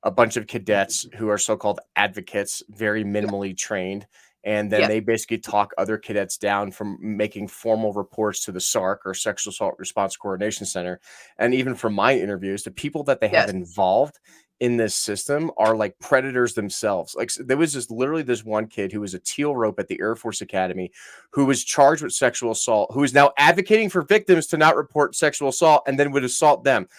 a bunch of cadets who are so-called advocates, very Yeah. minimally trained. And then Yes. they basically talk other cadets down from making formal reports to the SARC, or Sexual Assault Response Coordination Center. And even from my interviews, the people that they have Yes. involved in this system are like predators themselves. Like, there was just literally this one kid who was a teal rope at the Air Force Academy who was charged with sexual assault, who is now advocating for victims to not report sexual assault and then would assault them.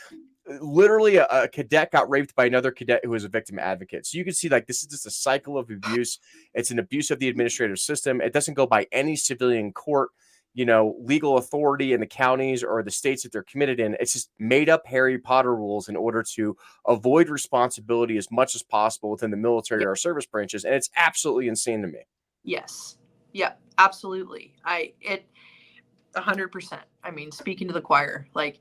Literally, a cadet got raped by another cadet who was a victim advocate. So you can see, like, this is just a cycle of abuse. It's an abuse of the administrative system. It doesn't go by any civilian court, legal authority in the counties or the states that they're committed in. It's just made up Harry Potter rules in order to avoid responsibility as much as possible within the military or service branches. And it's absolutely insane to me. Yes. Yeah, absolutely. 100%. I mean, speaking to the choir, like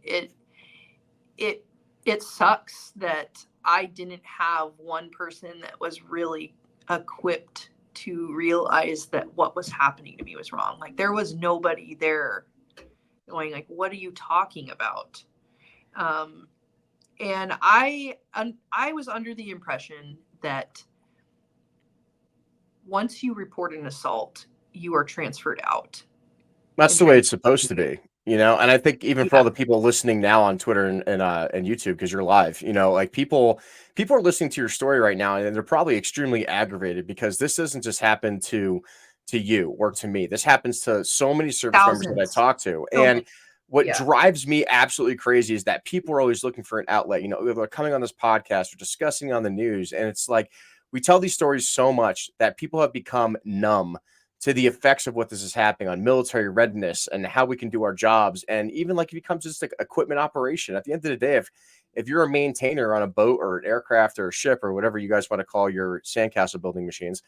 it sucks that I didn't have one person that was really equipped to realize that what was happening to me was wrong. Like there was nobody there going like, what are you talking about? And I was under the impression that once you report an assault, you are transferred out. That's the way it's supposed to be, and I think even for all Yeah. the people listening now on Twitter and YouTube, because you're live, like people are listening to your story right now, and they're probably extremely aggravated because this doesn't just happen to you or to me. This happens to so many service members that I Thousands. talk to. So And many. what Yeah. drives me absolutely crazy is that people are always looking for an outlet. They're coming on this podcast or discussing on the news, and it's like we tell these stories so much that people have become numb to the effects of what this is happening on military readiness and how we can do our jobs. And even like it becomes just like equipment operation. At the end of the day, if you're a maintainer on a boat or an aircraft or a ship or whatever you guys want to call your sandcastle building machines,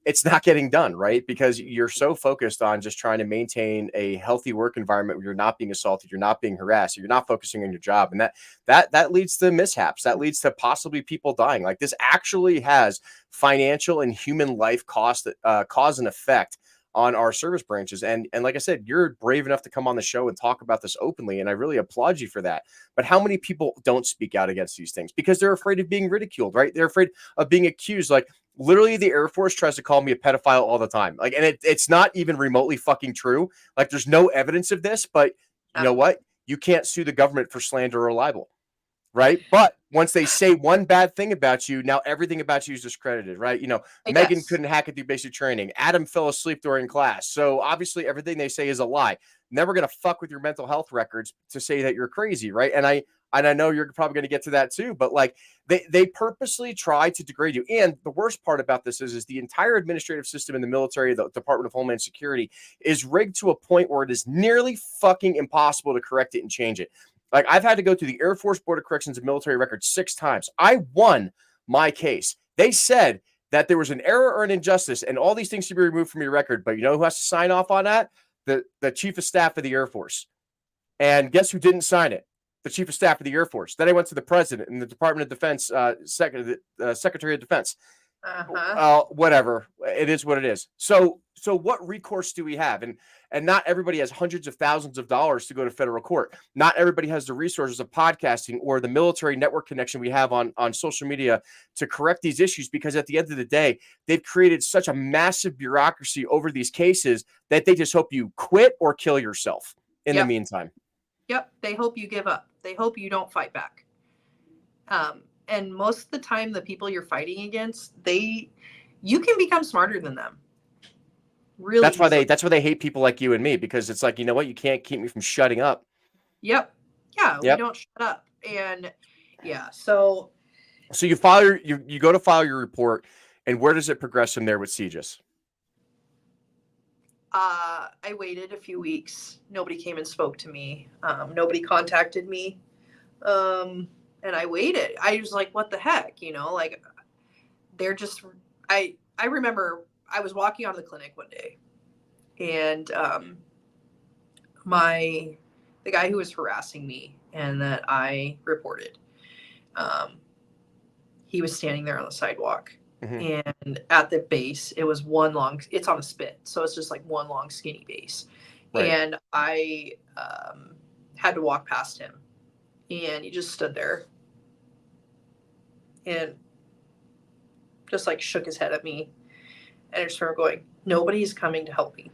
it's not getting done, right? Because you're so focused on just trying to maintain a healthy work environment where you're not being assaulted, you're not being harassed, you're not focusing on your job. And that leads to mishaps. That leads to possibly people dying. Like, this actually has financial and human life cause and effect on our service branches. And like I said, you're brave enough to come on the show and talk about this openly, and I really applaud you for that. But how many people don't speak out against these things because they're afraid of being ridiculed, right? They're afraid of being accused. Like, literally, the Air Force tries to call me a pedophile all the time. Like, and it's not even remotely fucking true. Like, there's no evidence of this, but you know what? You can't sue the government for slander or libel, right? But once they say one bad thing about you, now everything about you is discredited, right? Meghan couldn't hack it through basic training. Adam fell asleep during class. So obviously everything they say is a lie. Never going to fuck with your mental health records to say that you're crazy, right? And I know you're probably going to get to that too, but like they purposely try to degrade you. And the worst part about this is the entire administrative system in the military, the Department of Homeland Security, is rigged to a point where it is nearly fucking impossible to correct it and change it. Like, I've had to go to the Air Force Board of Corrections and Military Records 6 times. I won my case. They said that there was an error or an injustice and all these things should be removed from your record. But you know who has to sign off on that? The Chief of Staff of the Air Force. And guess who didn't sign it? The Chief of Staff of the Air Force. Then I went to the President and the Department of Defense, Secretary of Defense. Whatever. It is what it is. So what recourse do we have? And not everybody has hundreds of thousands of dollars to go to federal court. Not everybody has the resources of podcasting or the military network connection we have on social media to correct these issues, because at the end of the day, they've created such a massive bureaucracy over these cases that they just hope you quit or kill yourself in the meantime. Yep. They hope you give up. They hope you don't fight back. And most of the time, the people you're fighting against, you can become smarter than them. Really, that's why they hate people like you and me, because it's like, you know what, you can't keep me from shutting up. Yep. Yeah, we don't shut up. And yeah, so you file you go to file your report, and where does it progress from there with CJIS? I waited a few weeks. Nobody came and spoke to me. Nobody contacted me. And I waited. I was like, what the heck? Like, they're just, I remember I was walking out of the clinic one day, and the guy who was harassing me and that I reported. He was standing there on the sidewalk. And at the base, it was it's on a spit. So it's just like one long skinny base. Right. And I had to walk past him. And he just stood there and just like shook his head at me. And I just remember going, nobody's coming to help me.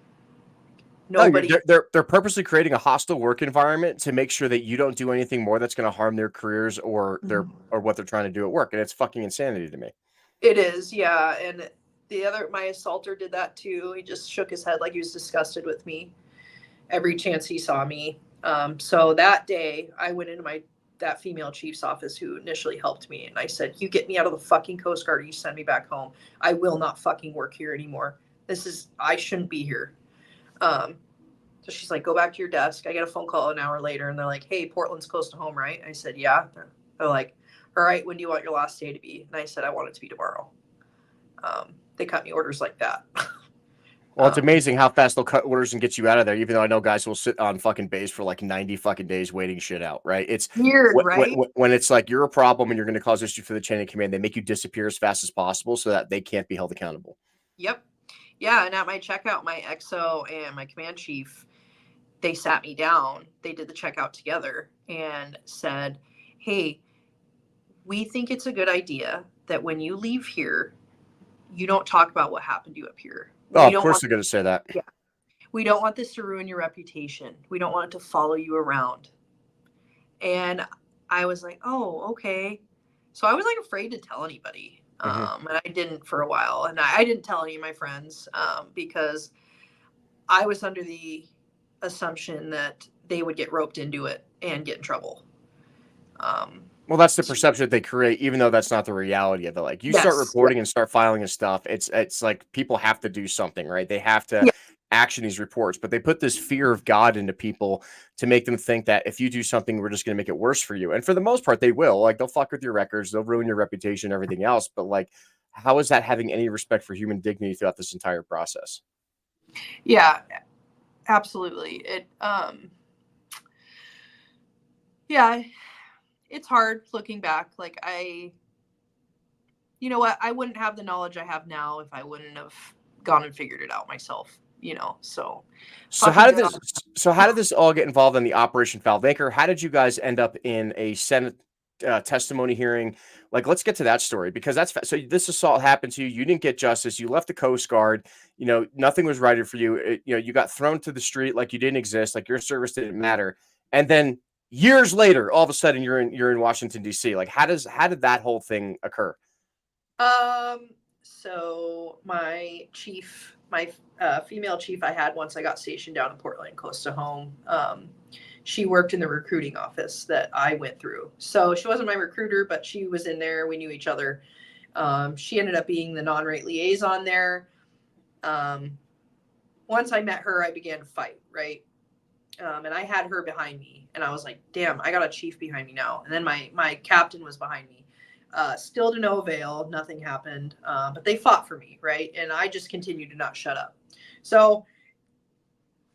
Nobody. No, they're purposely creating a hostile work environment to make sure that you don't do anything more that's going to harm their careers or or what they're trying to do at work. And it's fucking insanity to me. It is, yeah. And my assaulter did that too. He just shook his head like he was disgusted with me every chance he saw me. So that day I went into that female chief's office who initially helped me. And I said, you get me out of the fucking Coast Guard, or you send me back home. I will not fucking work here anymore. I shouldn't be here. So she's like, go back to your desk. I get a phone call an hour later and they're like, hey, Portland's close to home, right? I said, yeah. They're like, all right, when do you want your last day to be? And I said, I want it to be tomorrow. They cut me orders like that. Well, it's amazing how fast they'll cut orders and get you out of there, even though I know guys will sit on fucking base for like 90 fucking days waiting shit out, right? It's weird, right? When it's like you're a problem and you're going to cause issue for the chain of command, they make you disappear as fast as possible so that they can't be held accountable. Yep. Yeah, and at my checkout, my XO and my command chief, they sat me down. They did the checkout together and said, hey, we think it's a good idea that when you leave here, you don't talk about what happened to you up here. Of course they're going to say that. Yeah. We don't want this to ruin your reputation. We don't want it to follow you around. And I was like, oh, okay. So I was like afraid to tell anybody. And I didn't for a while. And I didn't tell any of my friends because I was under the assumption that they would get roped into it and get in trouble. Well, that's the perception that they create, even though that's not the reality of it. Like you start reporting and start filing and stuff. It's like people have to do something, right? They have to action these reports, but they put this fear of God into people to make them think that if you do something, we're just going to make it worse for you. And for the most part, they will. Like they'll fuck with your records, they'll ruin your reputation, everything else. But like, how is that having any respect for human dignity throughout this entire process? Yeah, absolutely. It's hard looking back. Like you know what? I wouldn't have the knowledge I have now if I wouldn't have gone and figured it out myself, so how did this all get involved in the Operation Fouled Anchor? How did you guys end up in a Senate testimony hearing? Like, let's get to that story, because so this assault happened to you. You didn't get justice. You left the Coast Guard. Nothing was righted for you. You got thrown to the street like you didn't exist, like your service didn't matter. And then years later, all of a sudden you're in Washington, D.C. Like, how did that whole thing occur? So my chief, female chief I had once I got stationed down in Portland, close to home, she worked in the recruiting office that I went through. So she wasn't my recruiter, but she was in there. We knew each other. She ended up being the non-rate liaison there. Once I met her, I began to fight, right? And I had her behind me, and I was like, damn, I got a chief behind me now. And then my captain was behind me. Still to no avail, nothing happened. But they fought for me, right? And I just continued to not shut up. So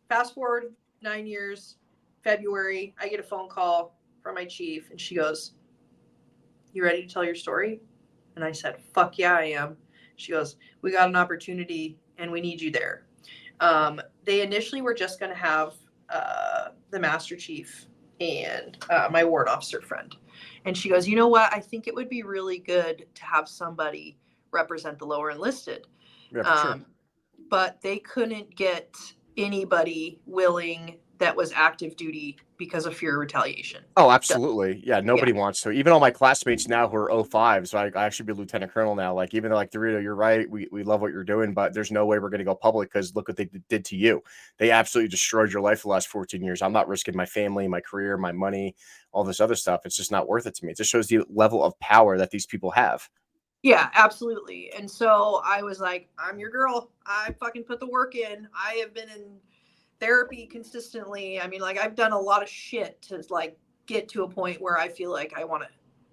fast forward 9 years, February, I get a phone call from my chief, and she goes, you ready to tell your story? And I said, fuck yeah, I am. She goes, we got an opportunity, and we need you there. They initially were just going to have the Master Chief and my warrant officer friend. And she goes, you know what? I think it would be really good to have somebody represent the lower enlisted. Yeah, for sure. But they couldn't get anybody willing that was active duty because of fear of retaliation. Oh, absolutely. Yeah, nobody wants to. Even all my classmates now who are 05, so I actually be lieutenant colonel now. Like, even though, like, Dorito, you're right, we love what you're doing, but there's no way we're going to go public because look what they did to you. They absolutely destroyed your life the last 14 years. I'm not risking my family, my career, my money, all this other stuff. It's just not worth it to me. It just shows the level of power that these people have. Yeah, absolutely. And so I was like, I'm your girl. I fucking put the work in. I have been in therapy consistently. I mean, like, I've done a lot of shit to like get to a point where I feel like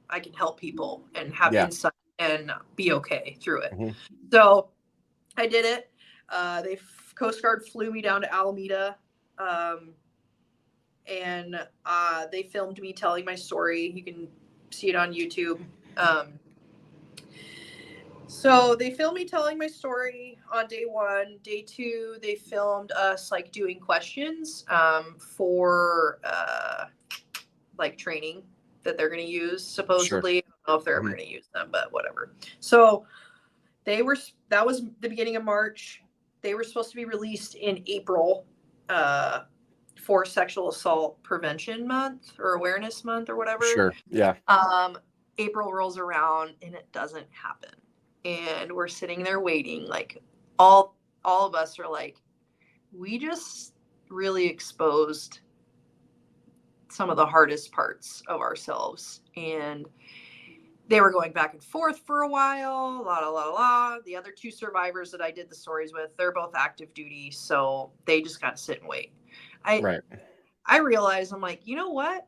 I can help people and have insight and be okay through it. Mm-hmm. So I did it. Coast Guard flew me down to Alameda. and they filmed me telling my story. You can see it on YouTube. So they filmed me telling my story on day 1. Day 2, they filmed us like doing questions for like training that they're going to use supposedly. I don't know if they're ever going to use them, but whatever. So that was the beginning of March. They were supposed to be released in April for Sexual Assault Prevention Month or Awareness Month or whatever. Sure. Yeah. April rolls around and it doesn't happen. And we're sitting there waiting. Like all of us are like, we just really exposed some of the hardest parts of ourselves. And they were going back and forth for a while, The other 2 survivors that I did the stories with, they're both active duty, so they just got to sit and wait. I realized, I'm like, you know what?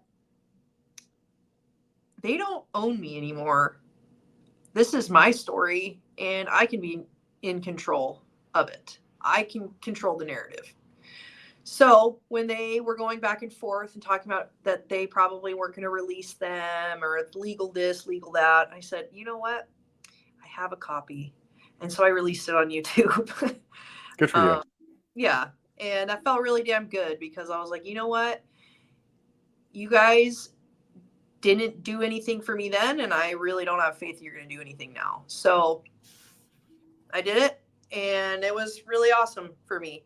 They don't own me anymore. This is my story, and I can be in control of it. I can control the narrative. So when they were going back and forth and talking about that they probably weren't going to release them or legal this, legal that, I said, you know what? I have a copy. And so I released it on YouTube. Good for you. Yeah. And that felt really damn good because I was like, you know what? You guys didn't do anything for me then, and I really don't have faith you're going to do anything now. So I did it, and it was really awesome for me.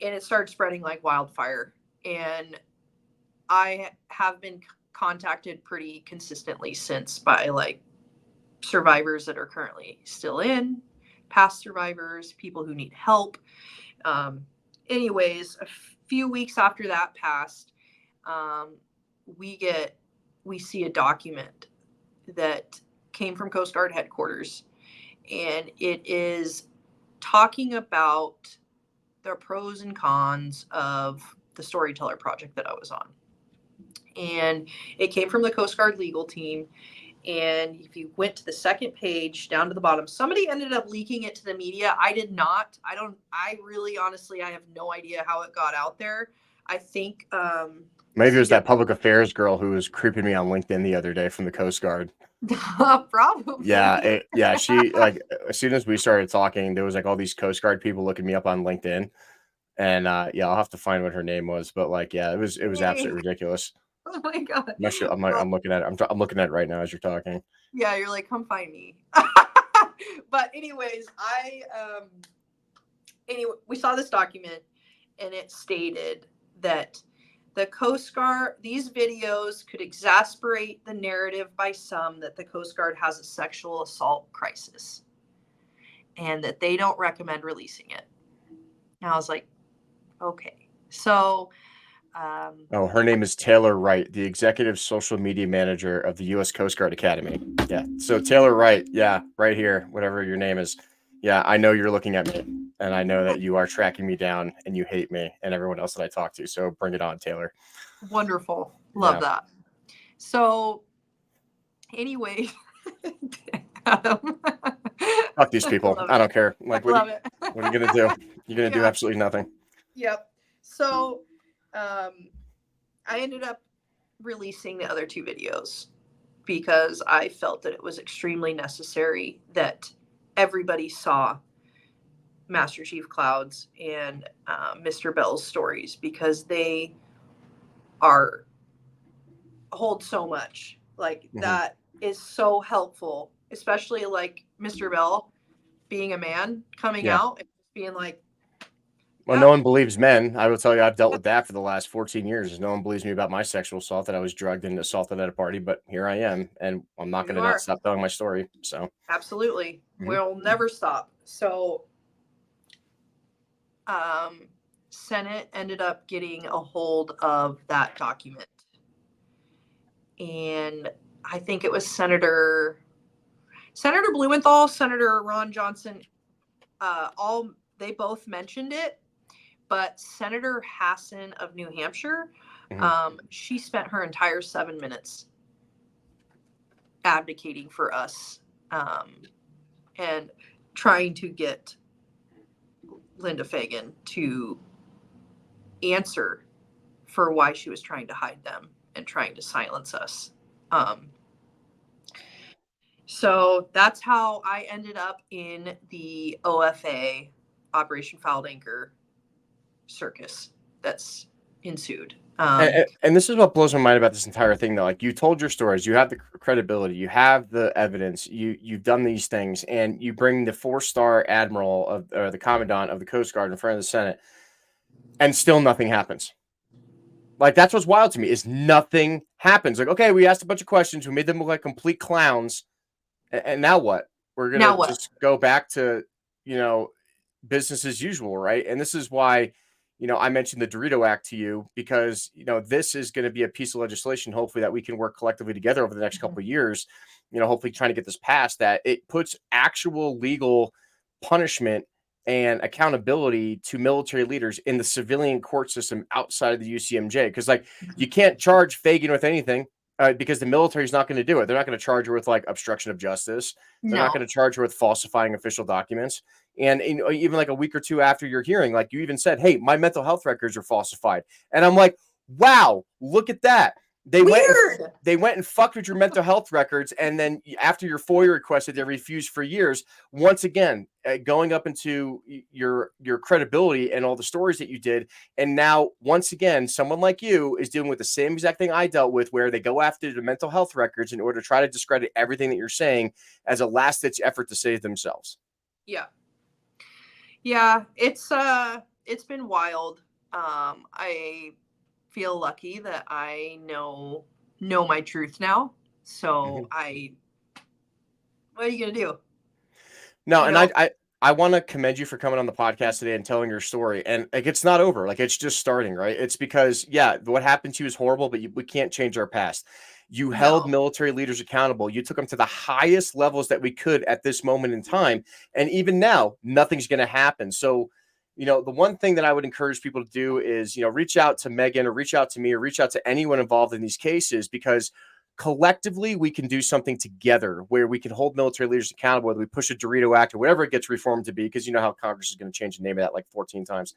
And it started spreading like wildfire. And I have been contacted pretty consistently since by like survivors that are currently still in, past survivors, people who need help. Anyways, a few weeks after that passed, we see a document that came from Coast Guard headquarters, and it is talking about the pros and cons of the storyteller project that I was on. And it came from the Coast Guard legal team. And if you went to the second page down to the bottom, somebody ended up leaking it to the media. I did not. I really, honestly, I have no idea how it got out there. I think maybe it was that public affairs girl who was creeping me on LinkedIn the other day from the Coast Guard. Probably. Yeah. She, like, as soon as we started talking, there was like all these Coast Guard people looking me up on LinkedIn. And I'll have to find what her name was, but like, yeah, it was absolutely ridiculous. Oh my God. I'm looking at it. I'm looking at it right now as you're talking. Yeah, you're like, come find me. But anyways, we saw this document, and it stated that the Coast Guard, these videos could exasperate the narrative by some that the Coast Guard has a sexual assault crisis, and that they don't recommend releasing it. And I was like, okay. So her name is Taylor Wright, the executive social media manager of the U.S. Coast Guard Academy. Yeah. So Taylor Wright, yeah, right here, whatever your name is. Yeah, I know you're looking at me, and I know that you are tracking me down, and you hate me and everyone else that I talk to. So bring it on, Taylor. Wonderful. Love that. So anyway, fuck these people. I don't care. Like, what are you going to do? You're going to do absolutely nothing. Yep. So I ended up releasing the other 2 videos because I felt that it was extremely necessary that everybody saw Master Chief Cloud's and Mr. Bell's stories, because they hold so much. Like, that is so helpful, especially like Mr. Bell being a man coming out and being like, well, no one believes men. I will tell you, I've dealt with that for the last 14 years. No one believes me about my sexual assault, that I was drugged and assaulted at a party, but here I am, and I'm not going to not stop telling my story. So absolutely. We'll never stop. So Senate ended up getting a hold of that document, and I think it was Senator Blumenthal, Senator Ron Johnson, they both mentioned it. But Senator Hassan of New Hampshire, she spent her entire 7 minutes advocating for us and trying to get Linda Fagan to answer for why she was trying to hide them and trying to silence us. So that's how I ended up in the OFA, Operation Fouled Anchor circus that's ensued. And this is what blows my mind about this entire thing, though. Like, you told your stories, you have the credibility, you have the evidence, you've done these things, and you bring the 4-star admiral or the commandant of the Coast Guard in front of the Senate, and still nothing happens. Like, that's what's wild to me, is nothing happens. Like, okay, we asked a bunch of questions, we made them look like complete clowns, and now what? We're gonna just go back to, business as usual, right? And this is why, I mentioned the Dorito Act to you, because, this is going to be a piece of legislation, hopefully, that we can work collectively together over the next couple of years, hopefully trying to get this passed, that it puts actual legal punishment and accountability to military leaders in the civilian court system outside of the UCMJ. Because, like, you can't charge Fagan with anything, because the military is not going to do it. They're not going to charge her with, like, obstruction of justice. They're not going to charge her with falsifying official documents. And even like a week or two after your hearing, like, you even said, hey, my mental health records are falsified. And I'm like, wow, look at that. They went and fucked with your mental health records. And then after your FOIA request that they refused for years, once again, going up into your credibility and all the stories that you did. And now, once again, someone like you is dealing with the same exact thing I dealt with, where they go after the mental health records in order to try to discredit everything that you're saying as a last-ditch effort to save themselves. Yeah, it's been wild. I feel lucky that I know my truth now. So what are you gonna do? No, and I want to commend you for coming on the podcast today and telling your story. And, like, it's not over. Like, it's just starting, right? It's because, what happened to you is horrible, but we can't change our past. You held military leaders accountable. You took them to the highest levels that we could at this moment in time. And even now, nothing's going to happen. So, the one thing that I would encourage people to do is, reach out to Meghan, or reach out to me, or reach out to anyone involved in these cases, because collectively we can do something together where we can hold military leaders accountable, whether we push a Dorito Act or whatever it gets reformed to be, because you know how Congress is going to change the name of that like 14 times.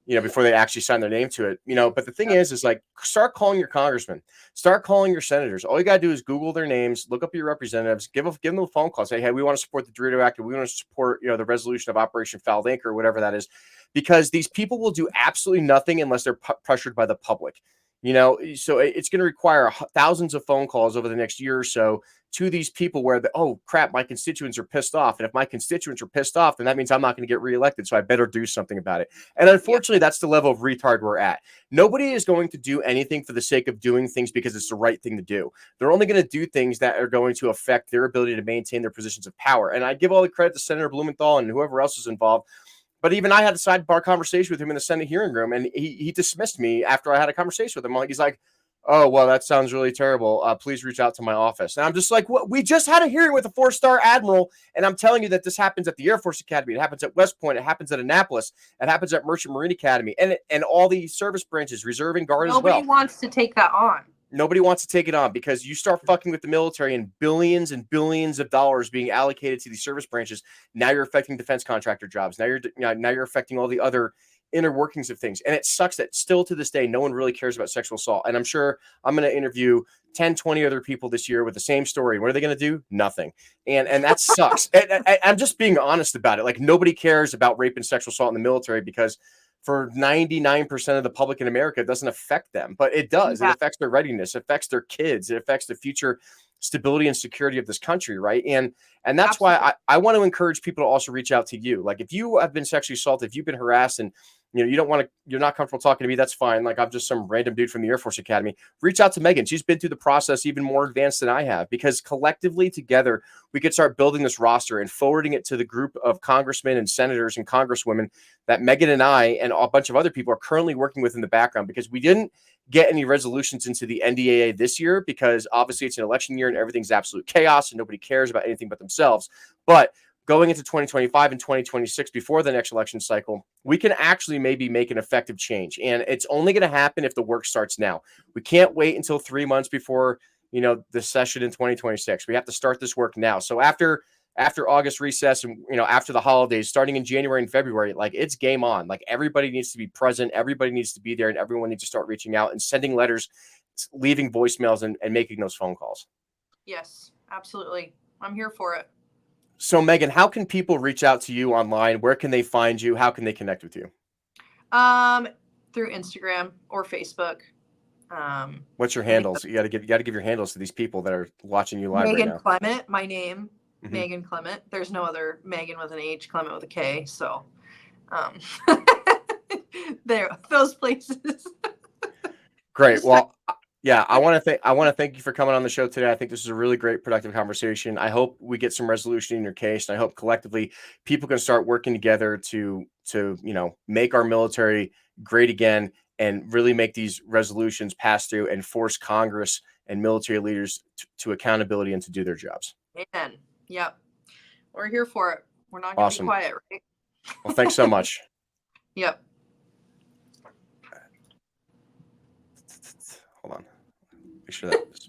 Before they actually sign their name to it, but the thing is like, start calling your congressmen, start calling your senators. All you got to do is Google their names, look up your representatives, give them a phone call, say, hey, we want to support the Dorito Act, or we want to support, the resolution of Operation Fouled Anchor, or whatever that is, because these people will do absolutely nothing unless they're pressured by the public. So it's going to require thousands of phone calls over the next year or so to these people where oh crap, my constituents are pissed off. And if my constituents are pissed off, then that means I'm not going to get reelected. So I better do something about it. And unfortunately, that's the level of retard we're at. Nobody is going to do anything for the sake of doing things because it's the right thing to do. They're only going to do things that are going to affect their ability to maintain their positions of power. And I give all the credit to Senator Blumenthal and whoever else is involved. But even I had a sidebar conversation with him in the Senate hearing room, and he dismissed me after I had a conversation with him. He's like, oh, well, that sounds really terrible. Please reach out to my office. And I'm just like, what? We just had a hearing with a 4-star admiral, and I'm telling you that this happens at the Air Force Academy. It happens at West Point. It happens at Annapolis. It happens at Merchant Marine Academy, and all the service branches, Reserve and Guard as well. Nobody wants to take that on. Nobody wants to take it on, because you start fucking with the military and billions of dollars being allocated to these service branches. Now you're affecting defense contractor jobs. Now you're affecting all the other inner workings of things. And it sucks that still to this day, no one really cares about sexual assault. And I'm sure I'm going to interview 10, 20 other people this year with the same story. What are they going to do? Nothing. And that sucks. I'm just being honest about it. Like, nobody cares about rape and sexual assault in the military, because for 99% of the public in America, it doesn't affect them, but it does. It affects their readiness, it affects their kids, it affects the future stability and security of this country, right? And that's why I want to encourage people to also reach out to you. Like, if you have been sexually assaulted, if you've been harassed, and you're not comfortable talking to me, that's fine. Like, I'm just some random dude from the Air Force Academy. Reach out to Meghan. She's been through the process even more advanced than I have, because collectively together we could start building this roster and forwarding it to the group of congressmen and senators and congresswomen that Meghan and I and a bunch of other people are currently working with in the background, because we didn't get any resolutions into the NDAA this year, because obviously it's an election year and everything's absolute chaos and nobody cares about anything but themselves. But going into 2025 and 2026, before the next election cycle, we can actually maybe make an effective change. And it's only going to happen if the work starts now. We can't wait until 3 months before, the session in 2026. We have to start this work now. So after after August recess and, after the holidays, starting in January and February, like it's game on. Like everybody needs to be present. Everybody needs to be there, and everyone needs to start reaching out and sending letters, leaving voicemails, and making those phone calls. Yes, absolutely. I'm here for it. So Meghan, how can people reach out to you online? Where can they find you? How can they connect with you? Through Instagram or Facebook. What's your handles? You got to give your handles to these people that are watching you live right Meghan now. Klement, my name. Meghan Klement. There's no other Meghan with an H, Klement with a K. So, there, those places. Great. Well, yeah, I want to thank you for coming on the show today. I think this is a really great, productive conversation. I hope we get some resolution in your case, and I hope collectively people can start working together to make our military great again and really make these resolutions pass through and force Congress and military leaders to accountability and to do their jobs. Amen. Yep. We're here for it. We're not going to be quiet, right? Well, thanks so much. Yep. Hold on. Make sure that